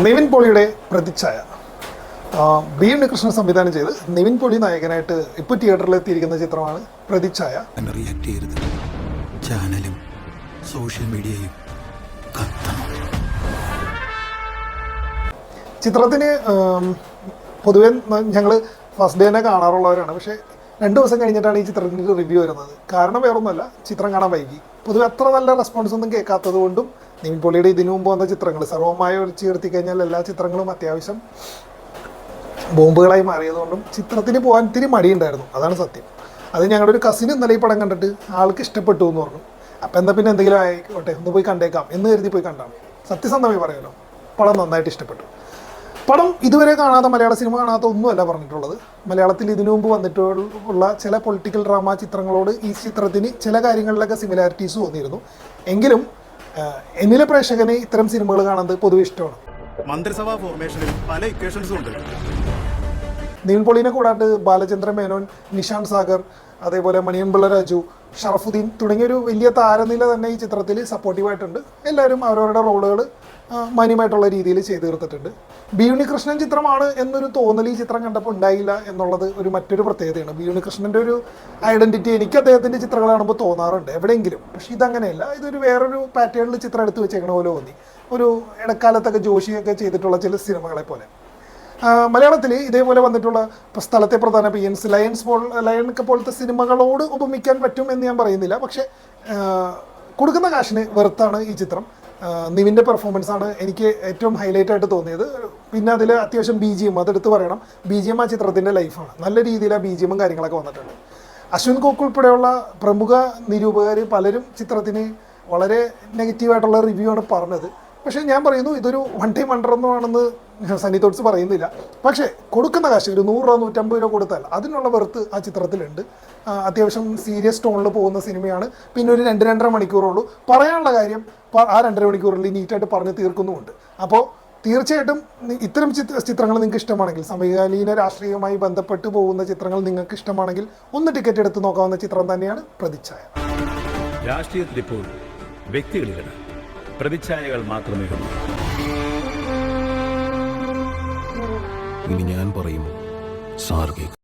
നിവിൻ പോളിയുടെ പ്രതിച്ഛായ ബി ഉണ്ണികൃഷ്ണൻ സംവിധാനം ചെയ്ത് നിവിൻ പോളി നായകനായിട്ട് ഇപ്പോൾ തിയേറ്ററിൽ എത്തിയിരിക്കുന്ന ചിത്രമാണ് പ്രതിച്ഛായ. റിയാക്ട് ചെയ്യരുത്, ചാനലും സോഷ്യൽ മീഡിയയും ചിത്രത്തിന് പൊതുവെ ഞങ്ങൾ ഫസ്റ്റ് ഡേ തന്നെ കാണാറുള്ളവരാണ്. പക്ഷേ 2 ദിവസം കഴിഞ്ഞിട്ടാണ് ഈ ചിത്രത്തിൻ്റെ റിവ്യൂ വരുന്നത്. കാരണം വേറൊന്നുമല്ല, ചിത്രം കാണാൻ വൈകി. പൊതുവെ അത്ര നല്ല റെസ്പോൺസ് ഒന്നും കേൾക്കാത്തത് കൊണ്ടും നിവിൻ പോളിയുടെ ഇതിനു മുമ്പ് വന്ന ചിത്രങ്ങൾ സർവമായ ചേർത്തി കഴിഞ്ഞാൽ എല്ലാ ചിത്രങ്ങളും അത്യാവശ്യം ബോംബുകളായി മാറിയതുകൊണ്ടും ചിത്രത്തിന് പോകാൻ ഇത്തിരി മടിയുണ്ടായിരുന്നു. അതാണ് സത്യം. അത് ഞങ്ങളുടെ ഒരു കസിൻ ഇന്നലെ ഈ പടം കണ്ടിട്ട് ആൾക്ക് ഇഷ്ടപ്പെട്ടു എന്ന് പറഞ്ഞു. അപ്പം എന്താ പിന്നെ എന്തെങ്കിലും ആയിക്കോട്ടെ ഒന്ന് പോയി കണ്ടേക്കാം എന്ന് കരുതി പോയി കണ്ടാണ്. സത്യസന്ധമായി പറയാമല്ലോ, പടം നന്നായിട്ട് ഇഷ്ടപ്പെട്ടു. പടം ഇതുവരെ കാണാത്ത, മലയാള സിനിമ കാണാത്ത ഒന്നുമല്ല പറഞ്ഞിട്ടുള്ളത്. മലയാളത്തിൽ ഇതിനു മുമ്പ് വന്നിട്ടുള്ള ചില പൊളിറ്റിക്കൽ ഡ്രാമ ചിത്രങ്ങളോട് ഈ ചിത്രത്തിന് ചില കാര്യങ്ങളിലൊക്കെ സിമിലാരിറ്റീസ് തോന്നിയിരുന്നു. എങ്കിലും എന്നിലെ പ്രേക്ഷകന് ഇത്തരം സിനിമകൾ കാണുന്നത് പൊതുവെ ഇഷ്ടമാണ്. മന്ത്രിസഭാ ഫോർമേഷനിൽ പല ഇക്വേഷൻസും ഉണ്ട്. നിവിൻ പോളിനെ കൂടാണ്ട് ബാലചന്ദ്ര മേനോൻ, നിഷാന്ത് സാഗർ, അതേപോലെ മണിയൻ പിള്ള രാജു, ഷറഫുദ്ദീൻ തുടങ്ങിയൊരു വലിയ താരനില തന്നെ ഈ ചിത്രത്തിൽ സപ്പോർട്ടീവായിട്ടുണ്ട്. എല്ലാവരും അവരവരുടെ റോളുകൾ മാന്യമായിട്ടുള്ള രീതിയിൽ ചെയ്തു തീർത്തിട്ടുണ്ട്. ബി ഉണ്ണികൃഷ്ണൻ ചിത്രമാണ് എന്നൊരു തോന്നൽ ഈ ചിത്രം കണ്ടപ്പോൾ ഉണ്ടായില്ല എന്നുള്ളത് മറ്റൊരു പ്രത്യേകതയാണ്. ബി ഉണ്ണികൃഷ്ണൻ്റെ ഒരു ഐഡൻറ്റിറ്റി എനിക്ക് അദ്ദേഹത്തിൻ്റെ ചിത്രങ്ങൾ കാണുമ്പോൾ തോന്നാറുണ്ട് എവിടെയെങ്കിലും. പക്ഷേ ഇതങ്ങനെയല്ല. ഇതൊരു വേറൊരു പാറ്റേണിൽ ചിത്രം എടുത്ത് വെച്ചേക്കണ പോലെ തോന്നി. ഒരു ഇടക്കാലത്തൊക്കെ ജോഷിയൊക്കെ ചെയ്തിട്ടുള്ള ചില സിനിമകളെ പോലെ. മലയാളത്തിൽ ഇതേപോലെ വന്നിട്ടുള്ള ഇപ്പോൾ സ്ഥലത്തെ പ്രധാന പിയൻസ്, ലയണൊക്കെ പോലത്തെ സിനിമകളോട് ഉപമിക്കാൻ പറ്റും എന്ന് ഞാൻ പറയുന്നില്ല. പക്ഷേ കൊടുക്കുന്ന കാശിന് വെറുത്താണ് ഈ ചിത്രം. നിവിൻ്റെ പെർഫോമൻസാണ് എനിക്ക് ഏറ്റവും ഹൈലൈറ്റ് ആയിട്ട് തോന്നിയത്. പിന്നെ അതിൽ അത്യാവശ്യം BGM അതെടുത്ത് പറയണം. BGM ആ ചിത്രത്തിൻ്റെ ലൈഫാണ്. നല്ല രീതിയിൽ ആ BGM കാര്യങ്ങളൊക്കെ വന്നിട്ടുണ്ട്. അശ്വിൻ കോക്ക് ഉൾപ്പെടെയുള്ള പ്രമുഖ നിരൂപകർ പലരും ചിത്രത്തിന് വളരെ നെഗറ്റീവായിട്ടുള്ള റിവ്യൂ ആണ് പറഞ്ഞത്. പക്ഷേ ഞാൻ പറയുന്നു ഇതൊരു വൺ ടൈം വണ്ടറൊന്നുമാണെന്ന് സണ്ണി തോട്ട്സ് പറയുന്നില്ല. പക്ഷേ കൊടുക്കുന്ന കാശ് ഒരു 100 രൂപ 150 രൂപ കൊടുത്താൽ അതിനുള്ള വെറുത്ത് ആ ചിത്രത്തിലുണ്ട്. അത്യാവശ്യം സീരിയസ് ടോണിൽ പോകുന്ന സിനിമയാണ്. പിന്നെ ഒരു 2-2.5 മണിക്കൂറുള്ളൂ. പറയാനുള്ള കാര്യം ആ 2.5 മണിക്കൂറിൽ നീറ്റായിട്ട് പറഞ്ഞ് തീർക്കുന്നുമുണ്ട്. അപ്പോൾ തീർച്ചയായിട്ടും ഇത്തരം ചിത്രങ്ങൾ നിങ്ങൾക്ക് ഇഷ്ടമാണെങ്കിൽ, സമകാലീന രാഷ്ട്രീയവുമായി ബന്ധപ്പെട്ട് പോകുന്ന ചിത്രങ്ങൾ നിങ്ങൾക്ക് ഇഷ്ടമാണെങ്കിൽ ഒന്ന് ടിക്കറ്റ് എടുത്ത് നോക്കാവുന്ന ചിത്രം തന്നെയാണ് പ്രതിച്ഛായ. രാഷ്ട്രീയത്തിൽ ഇപ്പോൾ വ്യക്തികളില്ല, പ്രതിച്ഛായകൾ മാത്രമേ ഉള്ളൂ. ഇനി ഞാൻ പറയും സാർ കേൾക്കും.